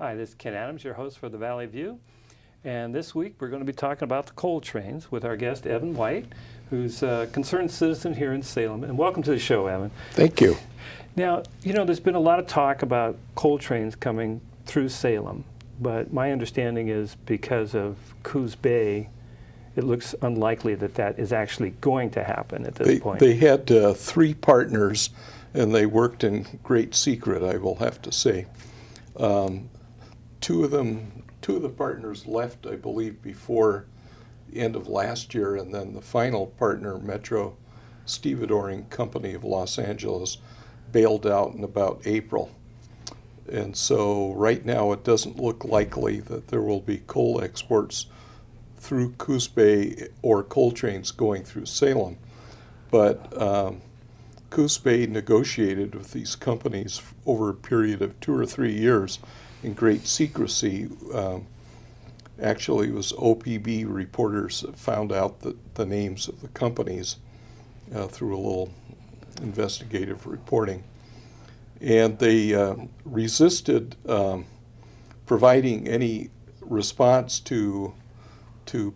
Hi, this is Ken Adams, your host for the Valley View. And this week we're going to be talking about the coal trains with our guest Evan White, who's a concerned citizen here in Salem. And welcome to the show, Evan. Thank you. Now, there's been a lot of talk about coal trains coming through Salem, but my understanding is because of Coos Bay, it looks unlikely that that is actually going to happen at this point. They had 3 partners, and they worked in great secret, I will have to say. Two of the partners left, I believe, before the end of last year, and then the final partner, Metro Stevedoring Company of Los Angeles, bailed out in about April. And so right now it doesn't look likely that there will be coal exports through Coos Bay or coal trains going through Salem. But Coos Bay negotiated with these companies over a period of 2 or 3 years in great secrecy. Actually, it was OPB reporters that found out the names of the companies through a little investigative reporting. And they resisted providing any response to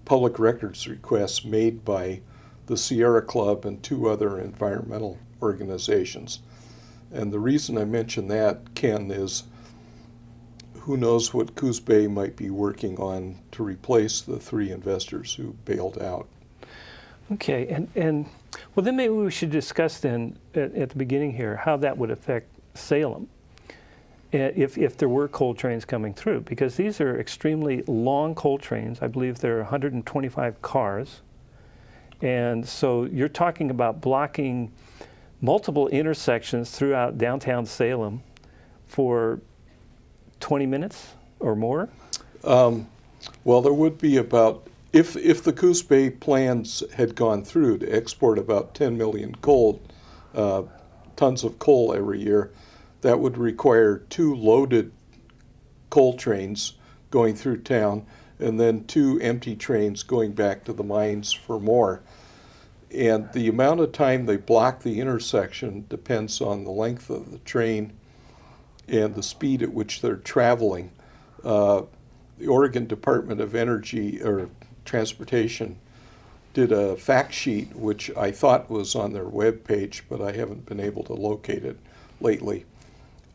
public records requests made by the Sierra Club and 2 other environmental organizations. And the reason I mention that, Ken, is who knows what Coos Bay might be working on to replace the 3 investors who bailed out. Okay, and well, then maybe we should discuss then at the beginning here how that would affect Salem if there were coal trains coming through, because these are extremely long coal trains. I believe there are 125 cars, and so you're talking about blocking multiple intersections throughout downtown Salem for 20 minutes or more? Well, there would be about, if the Coos Bay plans had gone through to export about 10 million tons of coal every year, that would require 2 loaded coal trains going through town and then 2 empty trains going back to the mines for more. And the amount of time they block the intersection depends on the length of the train and the speed at which they're traveling. The Oregon Department of Energy or Transportation did a fact sheet, which I thought was on their webpage, but I haven't been able to locate it lately,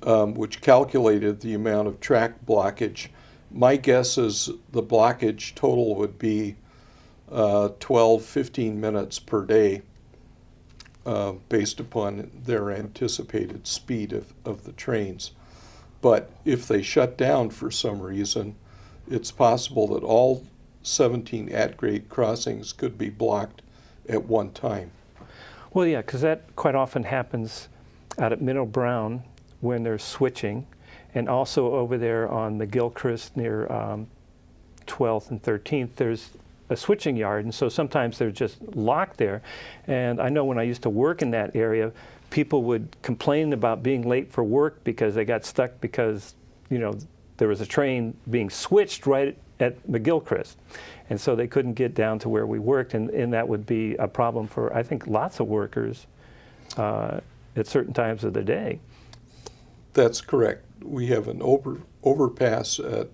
which calculated the amount of track blockage. My guess is the blockage total would be 12, 15 minutes per day, based upon their anticipated speed of the trains. But if they shut down for some reason, it's possible that all 17 at-grade crossings could be blocked at one time. Well, yeah, because that quite often happens out at Minnow Brown when they're switching, and also over there on the Gilchrist near 12th and 13th, there's a switching yard, and so sometimes they're just locked there. And I know when I used to work in that area, people would complain about being late for work because they got stuck because, there was a train being switched right at McGilchrist. And so they couldn't get down to where we worked, and that would be a problem for, I think, lots of workers at certain times of the day. That's correct. We have an overpass at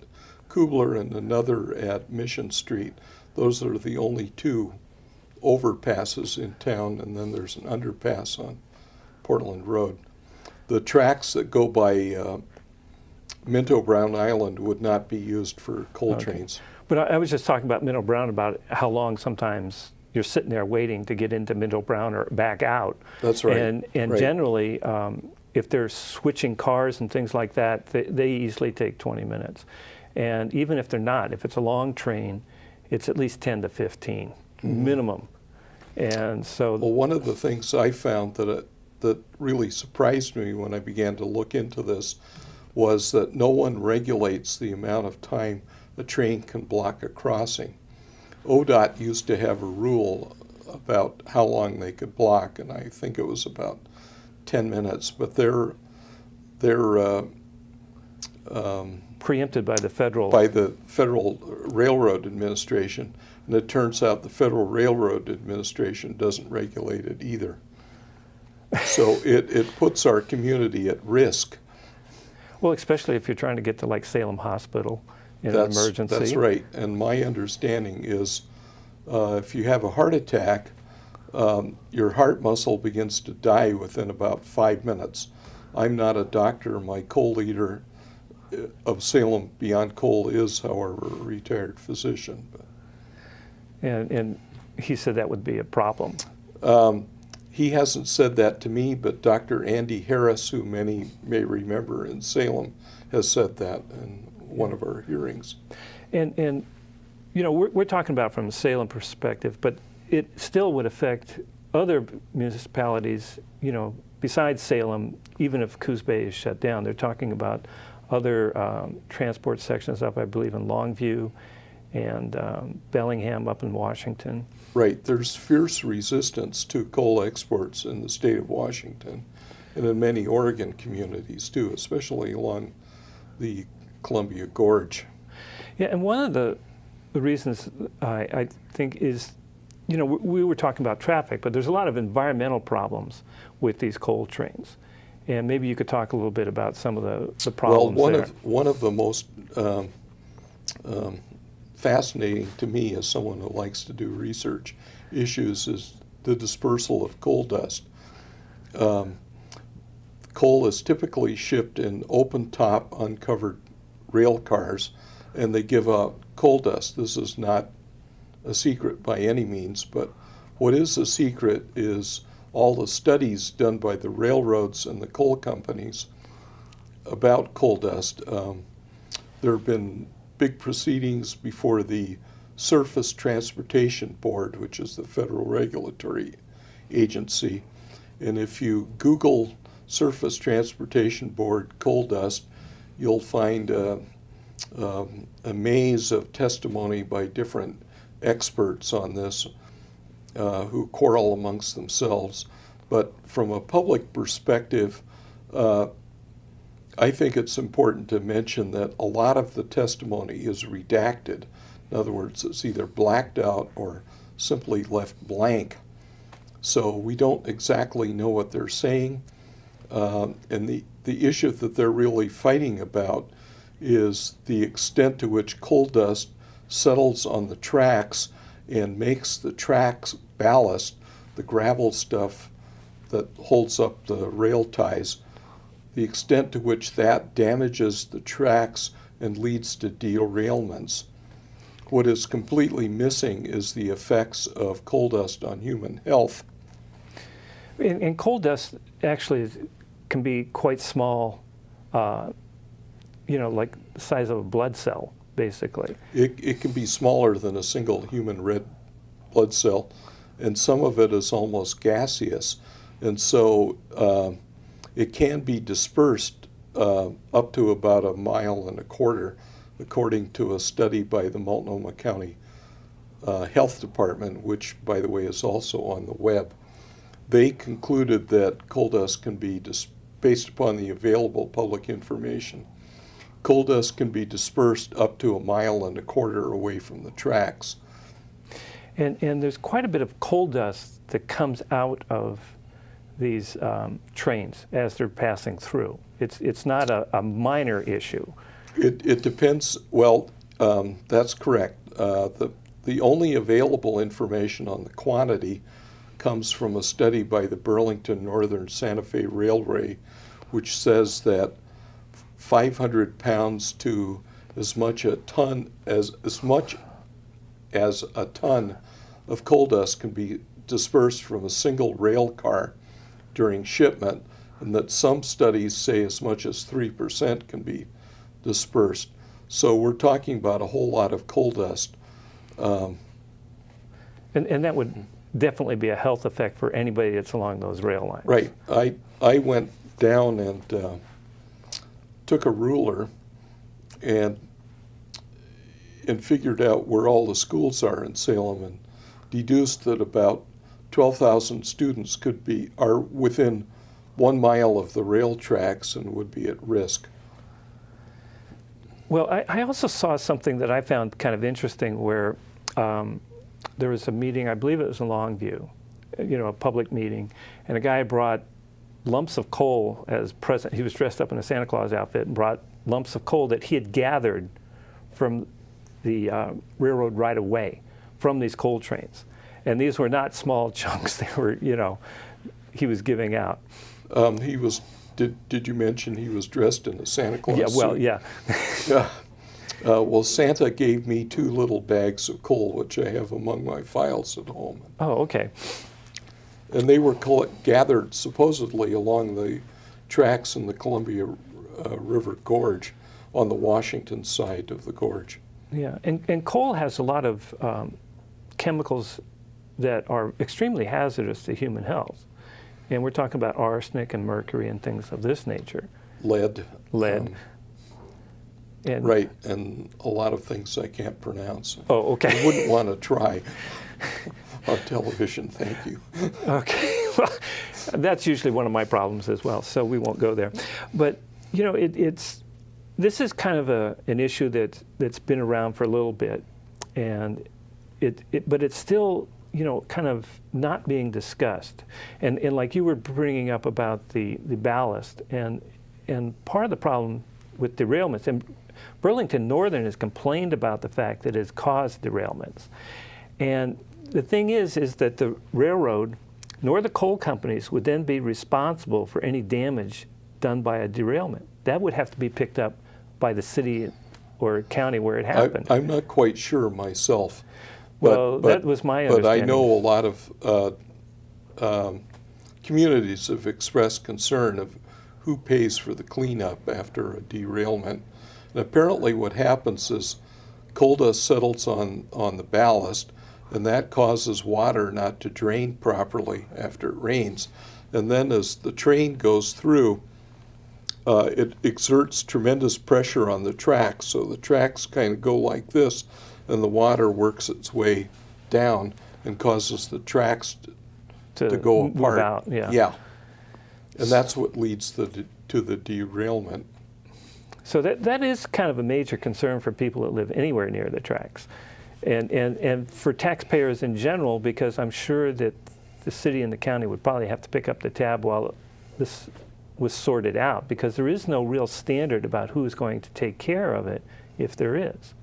Kubler and another at Mission Street. Those are the only 2 overpasses in town, and then there's an underpass on Portland Road. The tracks that go by Minto Brown Island would not be used for coal trains. But I was just talking about Minto Brown, about how long sometimes you're sitting there waiting to get into Minto Brown or back out. That's right. And right. Generally, if they're switching cars and things like that, they easily take 20 minutes. And even if they're not, if it's a long train, it's at least 10 to 15 minimum. And so, well, one of the things I found that really surprised me when I began to look into this was that no one regulates the amount of time a train can block a crossing. ODOT used to have a rule about how long they could block, and I think it was about 10 minutes, but they're preempted by the Federal Railroad Administration, and it turns out the Federal Railroad Administration doesn't regulate it either. So it puts our community at risk. Well, especially if you're trying to get to like Salem Hospital in an emergency. That's right. And my understanding is if you have a heart attack, your heart muscle begins to die within about 5 minutes. I'm not a doctor. My co-leader of Salem Beyond Coal is, however, a retired physician. And he said that would be a problem. He hasn't said that to me, but Dr. Andy Harris, who many may remember in Salem, has said that in one of our hearings. And you know, we're talking about from a Salem perspective, but it still would affect other municipalities, you know, besides Salem, even if Coos Bay is shut down. They're talking about other transport sections up, I believe, in Longview and Bellingham up in Washington. Right. There's fierce resistance to coal exports in the state of Washington and in many Oregon communities too, especially along the Columbia Gorge. Yeah, and one of the reasons I think is, you know, we were talking about traffic, but there's a lot of environmental problems with these coal trains. And maybe you could talk a little bit about some of the problems there. One of the most fascinating to me as someone who likes to do research issues is the dispersal of coal dust. Coal is typically shipped in open-top, uncovered rail cars, and they give out coal dust. This is not a secret by any means, but what is a secret is all the studies done by the railroads and the coal companies about coal dust. There have been big proceedings before the Surface Transportation Board, which is the federal regulatory agency. And if you Google Surface Transportation Board coal dust, you'll find a maze of testimony by different experts on this who quarrel amongst themselves. But from a public perspective, I think it's important to mention that a lot of the testimony is redacted. In other words, it's either blacked out or simply left blank. So we don't exactly know what they're saying. And the issue that they're really fighting about is the extent to which coal dust settles on the tracks and makes the tracks ballast, the gravel stuff that holds up the rail ties, the extent to which that damages the tracks and leads to derailments. What is completely missing is the effects of coal dust on human health. And coal dust actually can be quite small, you know, like the size of a blood cell, basically. It can be smaller than a single human red blood cell, and some of it is almost gaseous. And so it can be dispersed up to about 1.25 miles, according to a study by the Multnomah County Health Department, which, by the way, is also on the web. They concluded that coal dust can be, based upon the available public information, coal dust can be dispersed up to 1.25 miles away from the tracks. And there's quite a bit of coal dust that comes out of these trains as they're passing through. It's not a minor issue. It depends. Well, that's correct. The only available information on the quantity comes from a study by the Burlington Northern Santa Fe Railway, which says that 500 pounds to as much as a ton of coal dust can be dispersed from a single rail car during shipment, and that some studies say as much as 3% can be dispersed. So we're talking about a whole lot of coal dust. And that would definitely be a health effect for anybody that's along those rail lines. Right. I went down and took a ruler and figured out where all the schools are in Salem and deduced that about 12,000 students are within 1 mile of the rail tracks and would be at risk. Well, I also saw something that I found kind of interesting where there was a meeting, I believe it was in Longview, you know, a public meeting, and a guy brought lumps of coal as present. He was dressed up in a Santa Claus outfit and brought lumps of coal that he had gathered from the railroad right away from these coal trains. And these were not small chunks. They were, he was giving out. He was. Did you mention he was dressed in a Santa Claus Yeah, well, suit? yeah. Well, Santa gave me 2 little bags of coal, which I have among my files at home. Oh, okay. And they were gathered supposedly along the tracks in the Columbia River Gorge on the Washington side of the gorge. Yeah, and coal has a lot of chemicals that are extremely hazardous to human health. And we're talking about arsenic and mercury and things of this nature. Lead. And Right, and a lot of things I can't pronounce. Oh, okay. I wouldn't want to try on television, thank you. Okay, well, that's usually one of my problems as well, so we won't go there. But, this is kind of an issue that's been around for a little bit, and but it's still, kind of not being discussed. And like you were bringing up about the ballast, and part of the problem with derailments, and Burlington Northern has complained about the fact that it has caused derailments. And the thing is that the railroad nor the coal companies would then be responsible for any damage done by a derailment. That would have to be picked up by the city or county where it happened. I'm not quite sure myself. Well, that was my understanding. But I know a lot of communities have expressed concern of who pays for the cleanup after a derailment. And apparently what happens is coal dust settles on the ballast, and that causes water not to drain properly after it rains. And then as the train goes through, it exerts tremendous pressure on the tracks. So the tracks kind of go like this, and the water works its way down and causes the tracks to go apart. Move out, yeah. And that's what leads to the derailment. So that is kind of a major concern for people that live anywhere near the tracks. And for taxpayers in general, because I'm sure that the city and the county would probably have to pick up the tab while this was sorted out, because there is no real standard about who's going to take care of it if there is.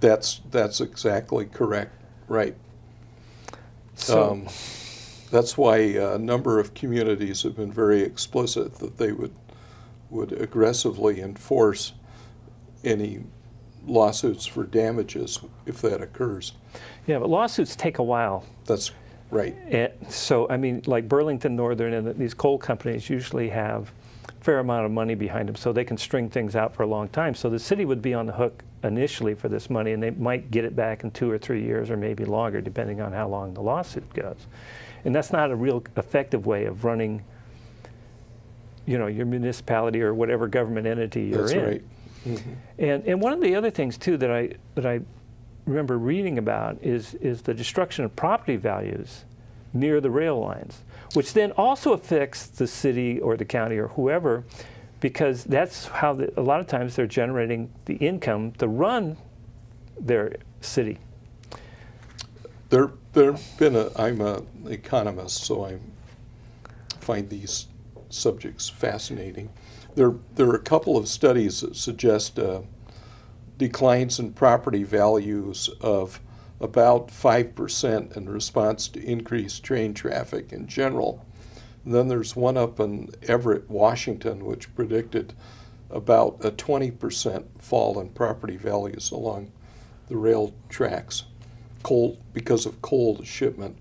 That's exactly correct, right. So, that's why a number of communities have been very explicit that they would aggressively enforce any lawsuits for damages if that occurs. yeah, but lawsuits take a while. That's right. And so, I mean, like Burlington Northern and these coal companies usually have a fair amount of money behind them, so they can string things out for a long time. So the city would be on the hook initially for this money, and they might get it back in 2 or 3 years or maybe longer, depending on how long the lawsuit goes. And that's not a real effective way of running, your municipality or whatever government entity you're in. That's right. Mm-hmm. And one of the other things too that I remember reading about is the destruction of property values near the rail lines, which then also affects the city or the county or whoever, because that's how a lot of times they're generating the income to run their city. I'm an economist, so I find these subjects fascinating. There are a couple of studies that suggest declines in property values of about 5% in response to increased train traffic in general. And then there's one up in Everett, Washington, which predicted about a 20% fall in property values along the rail tracks, because of coal shipment.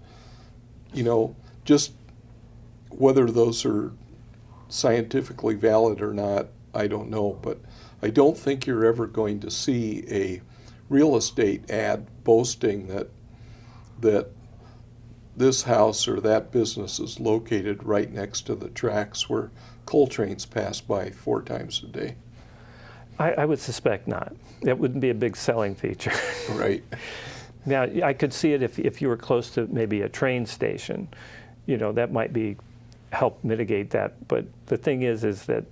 Just whether those are scientifically valid or not, I don't know, but I don't think you're ever going to see a real estate ad boasting that this house or that business is located right next to the tracks where coal trains pass by 4 times a day. I would suspect not. That wouldn't be a big selling feature. Right. Now, I could see it if you were close to maybe a train station, that might help mitigate that. But the thing is that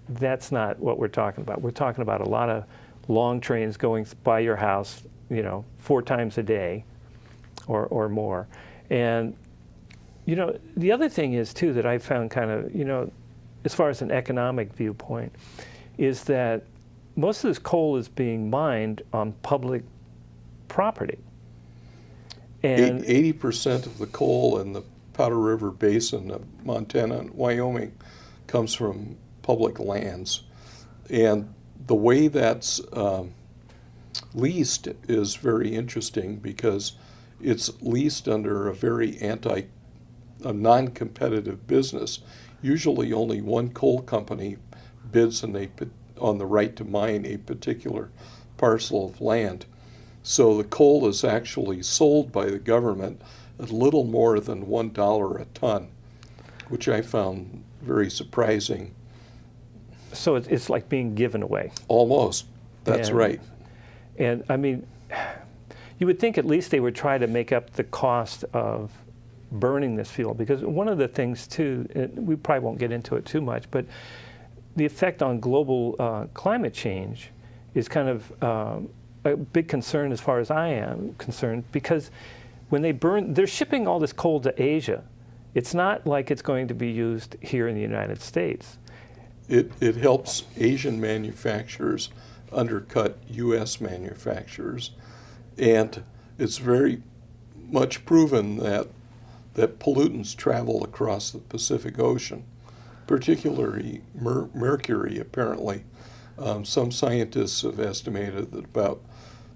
that's not what we're talking about. We're talking about a lot of long trains going by your house, 4 times a day or more. And You know, the other thing is, too, that I found kind of, you know, as far as an economic viewpoint, is that most of this coal is being mined on public property. And 80% of the coal in the Powder River Basin of Montana and Wyoming comes from public lands. And the way that's leased is very interesting because it's leased under a very a non-competitive business. Usually only one coal company bids on the right to mine a particular parcel of land. So the coal is actually sold by the government at little more than $1 a ton, which I found very surprising. so it's like being given away. Almost. That's And- right. And I mean, you would think at least they would try to make up the cost of burning this fuel, because one of the things too, and we probably won't get into it too much, but the effect on global climate change is kind of a big concern as far as I am concerned, because when they burn, they're shipping all this coal to Asia. It's not like it's going to be used here in the United States. It helps Asian manufacturers undercut U.S. manufacturers, and it's very much proven that pollutants travel across the Pacific Ocean, particularly mercury, apparently. Some scientists have estimated that about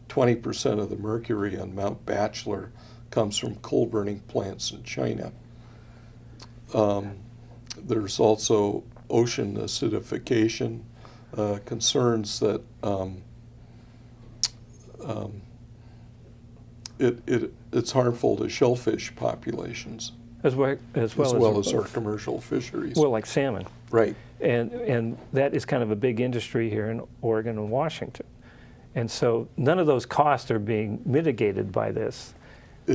20% of the mercury on Mount Bachelor comes from coal-burning plants in China. There's also ocean acidification, concerns that it's harmful to shellfish populations As well as our commercial fisheries. well, like salmon. Right. And that is kind of a big industry here in Oregon and Washington. And so none of those costs are being mitigated by this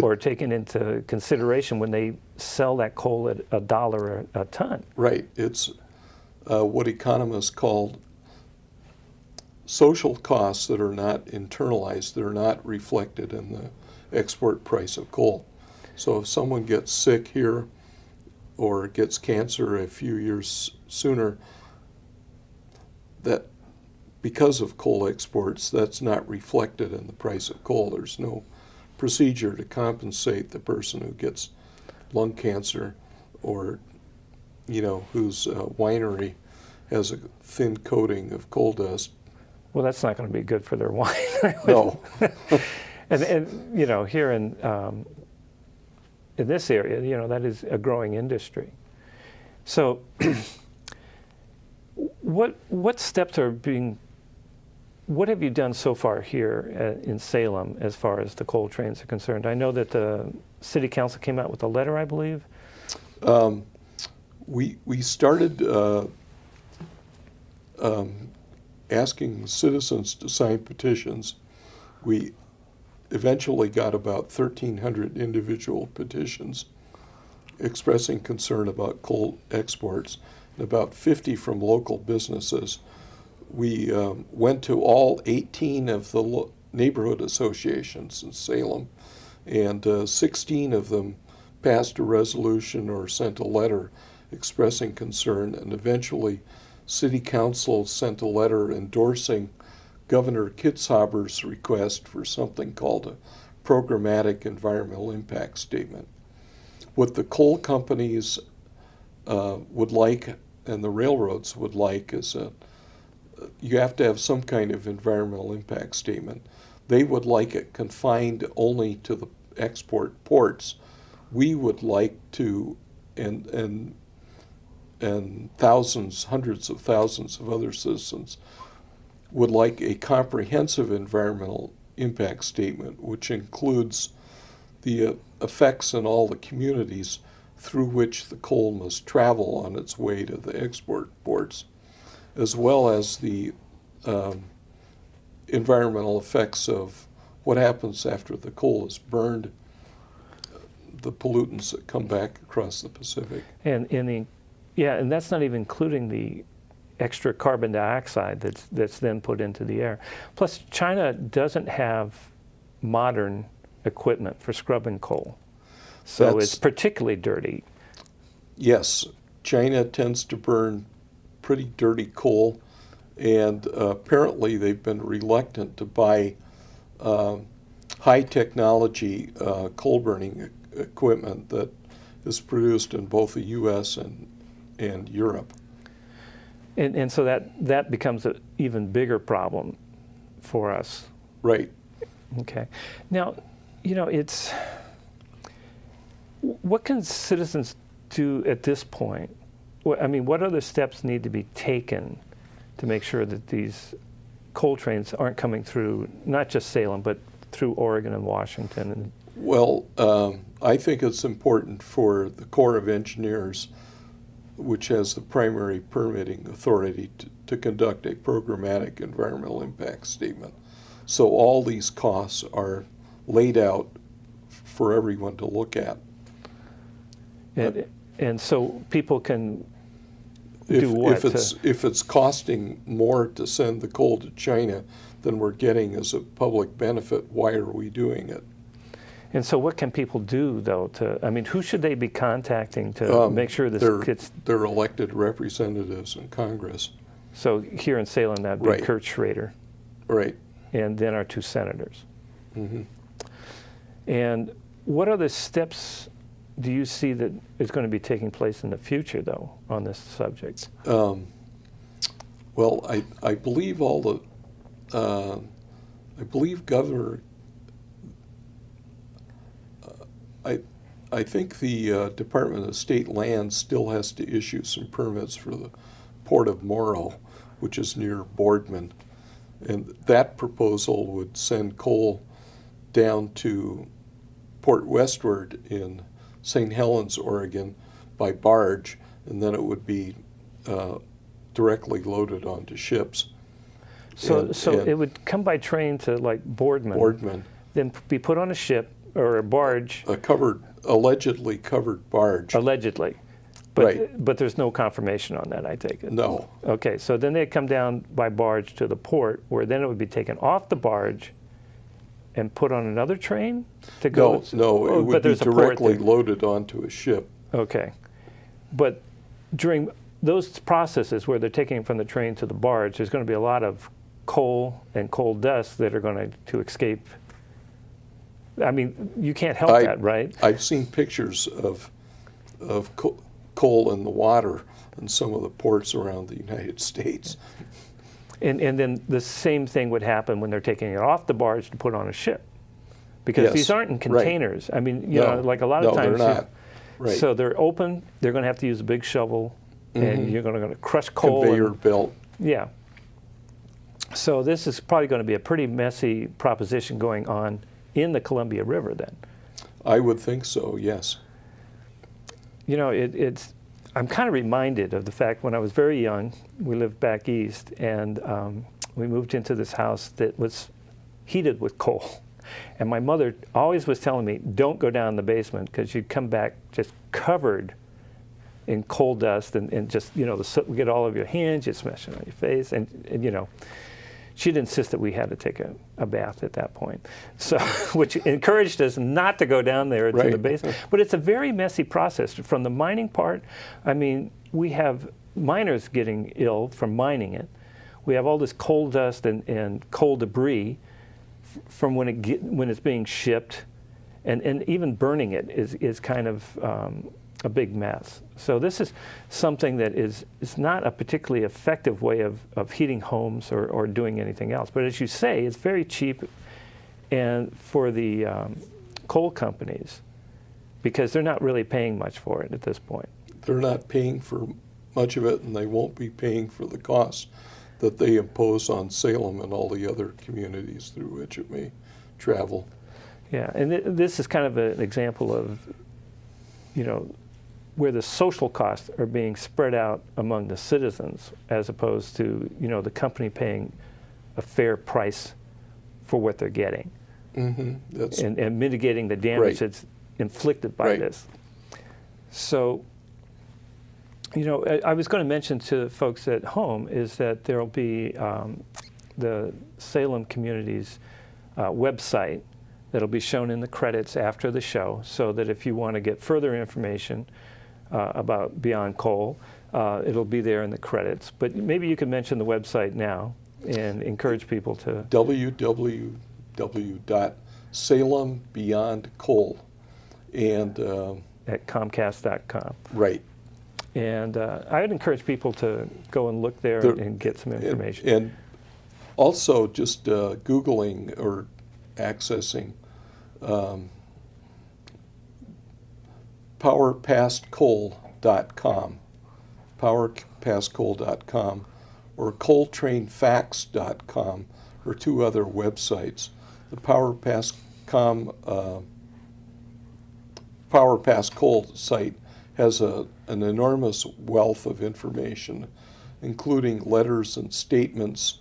or taken into consideration when they sell that coal at $1 a ton. Right. It's what economists call social costs that are not internalized. They're not reflected in the export price of coal. So if someone gets sick here or gets cancer a few years sooner, that because of coal exports, that's not reflected in the price of coal. There's no procedure to compensate the person who gets lung cancer or, whose winery has a thin coating of coal dust. Well, that's not going to be good for their wine. No. and here in this area, that is a growing industry. So what steps are being, what have you done so far here in Salem as far as the coal trains are concerned? I know that the city council came out with a letter, I believe. We started asking citizens to sign petitions. We eventually got about 1,300 individual petitions expressing concern about coal exports, and about 50 from local businesses. We went to all 18 of the neighborhood associations in Salem, and 16 of them passed a resolution or sent a letter expressing concern, and eventually City Council sent a letter endorsing Governor Kitzhaber's request for something called a programmatic environmental impact statement. What the coal companies would like and the railroads would like is you have to have some kind of environmental impact statement. They would like it confined only to the export ports. We would like to, and thousands, hundreds of thousands of other citizens would like a comprehensive environmental impact statement, which includes the effects in all the communities through which the coal must travel on its way to the export ports, as well as the environmental effects of what happens after the coal is burned, the pollutants that come back across the Pacific. And that's not even including the extra carbon dioxide that's then put into the air. Plus, China doesn't have modern equipment for scrubbing coal, so it's particularly dirty. Yes, China tends to burn pretty dirty coal, and apparently they've been reluctant to buy high technology coal burning equipment that is produced in both the U.S. and Europe. And so that becomes an even bigger problem for us. Right. Okay. Now, it's what can citizens do at this point? I mean, what other steps need to be taken to make sure that these coal trains aren't coming through, not just Salem, but through Oregon and Washington? Well, I think it's important for the Corps of Engineers, which has the primary permitting authority, to conduct a programmatic environmental impact statement. So all these costs are laid out for everyone to look at. And so people can do what? If it's costing more to send the coal to China than we're getting as a public benefit, why are we doing it? And so what can people do, though, who should they be contacting to make sure this gets... They're elected representatives in Congress. So here in Salem, that'd be Right. Kurt Schrader. Right. And then our 2 senators. Mm-hmm. And what other steps do you see that is going to be taking place in the future, though, on this subject? Well, I believe Governor... I think the Department of State Lands still has to issue some permits for the Port of Morrow, which is near Boardman. And that proposal would send coal down to Port Westward in St. Helens, Oregon, by barge, and then it would be directly loaded onto ships. So it would come by train to, like, Boardman, then be put on a ship or a barge. Allegedly covered barge. Allegedly. But, Right. But there's no confirmation on that, I take it. No. Okay, so then they'd come down by barge to the port, where then it would be taken off the barge and put on another train to go? No, it would be directly loaded onto a ship. Okay. But during those processes where they're taking it from the train to the barge, there's going to be a lot of coal and coal dust that are going to escape. I mean, you can't help that, right? I've seen pictures of coal in the water in some of the ports around the United States. And then the same thing would happen when they're taking it off the barge to put on a ship. Because these aren't in containers. Right. I mean, like a lot of times. No, they're not. Right. So they're open. They're going to have to use a big shovel, and you're going to crush coal. Conveyor belt. Yeah. So this is probably going to be a pretty messy proposition going on in the Columbia River then. I would think so, yes. I'm kind of reminded of the fact when I was very young, we lived back east, and we moved into this house that was heated with coal. And my mother always was telling me, don't go down in the basement, because you'd come back just covered in coal dust and just, the soot would get all over your hands, you'd smash it on your face, and she'd insist that we had to take a bath at that point. So, which encouraged us not to go down there to the basement. But it's a very messy process. From the mining part, I mean, we have miners getting ill from mining it. We have all this coal dust and coal debris from when it's being shipped, and even burning it is kind of a big mess. So this is something that is not a particularly effective way of heating homes or doing anything else. But as you say, it's very cheap, and for the coal companies, because they're not really paying much for it at this point. They're not paying for much of it, and they won't be paying for the costs that they impose on Salem and all the other communities through which it may travel. Yeah, and this is kind of an example of, where the social costs are being spread out among the citizens, as opposed to, the company paying a fair price for what they're getting. Mm-hmm. And mitigating the damage that's inflicted by this. So, I was going to mention to folks at home is that there will be the Salem Community's website that'll be shown in the credits after the show, so that if you want to get further information, about Beyond Coal. It'll be there in the credits. But maybe you could mention the website now and encourage people to... www.salembeyondcoal. And at Comcast.com. right. And I would encourage people to go and look there and get some information. And also just Googling or accessing powerpastcoal.com, powerpastcoal.com, or coaltrainfacts.com are two other websites. The Power Past Coal site has an enormous wealth of information, including letters and statements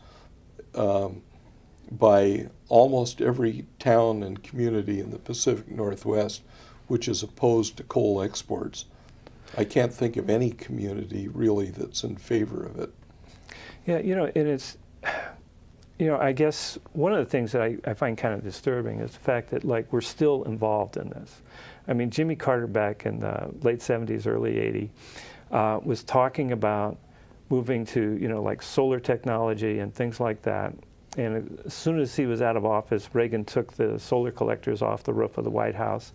by almost every town and community in the Pacific Northwest which is opposed to coal exports. I can't think of any community really that's in favor of it. Yeah, and it's, I guess one of the things that I find kind of disturbing is the fact that, like, we're still involved in this. I mean, Jimmy Carter back in the late 70s, early 80s, was talking about moving to, like solar technology and things like that. And as soon as he was out of office, Reagan took the solar collectors off the roof of the White House.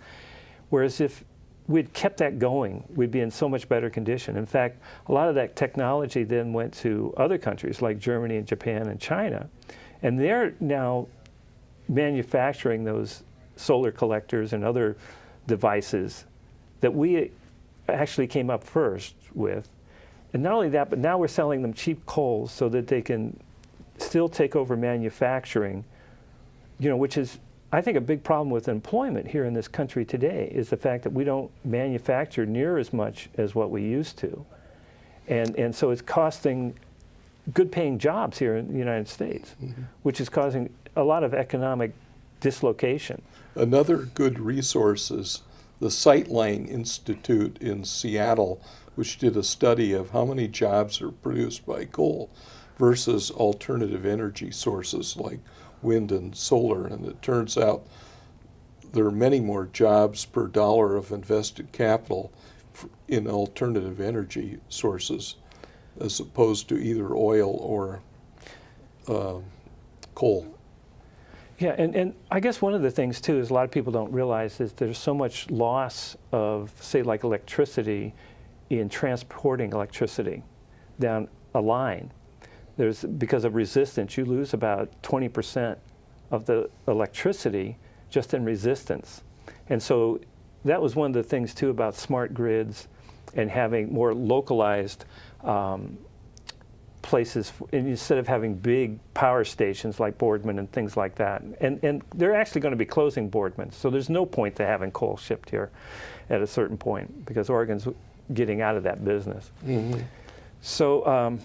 Whereas if we'd kept that going, we'd be in so much better condition. In fact, a lot of that technology then went to other countries like Germany and Japan and China. And they're now manufacturing those solar collectors and other devices that we actually came up first with. And not only that, but now we're selling them cheap coals so that they can still take over manufacturing, which is, I think, a big problem with employment here in this country today is the fact that we don't manufacture near as much as what we used to. And so it's costing good paying jobs here in the United States, which is causing a lot of economic dislocation. Another good resource is the Sightline Institute in Seattle, which did a study of how many jobs are produced by coal versus alternative energy sources like wind and solar. And it turns out there are many more jobs per dollar of invested capital in alternative energy sources as opposed to either oil or coal. Yeah, and I guess one of the things too is a lot of people don't realize is there's so much loss of, say, like electricity in transporting electricity down a line. Because of resistance, you lose about 20% of the electricity just in resistance. And so that was one of the things too about smart grids and having more localized places, and instead of having big power stations like Boardman and things like that. And they're actually going to be closing Boardman, so there's no point to having coal shipped here at a certain point because Oregon's getting out of that business. Mm-hmm. So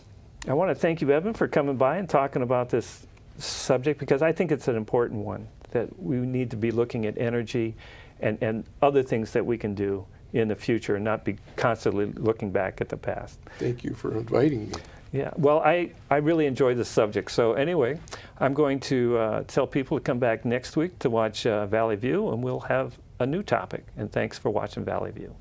I want to thank you, Evan, for coming by and talking about this subject because I think it's an important one, that we need to be looking at energy and other things that we can do in the future and not be constantly looking back at the past. Thank you for inviting me. Yeah, well, I really enjoy this subject. So anyway, I'm going to tell people to come back next week to watch Valley View, and we'll have a new topic. And thanks for watching Valley View.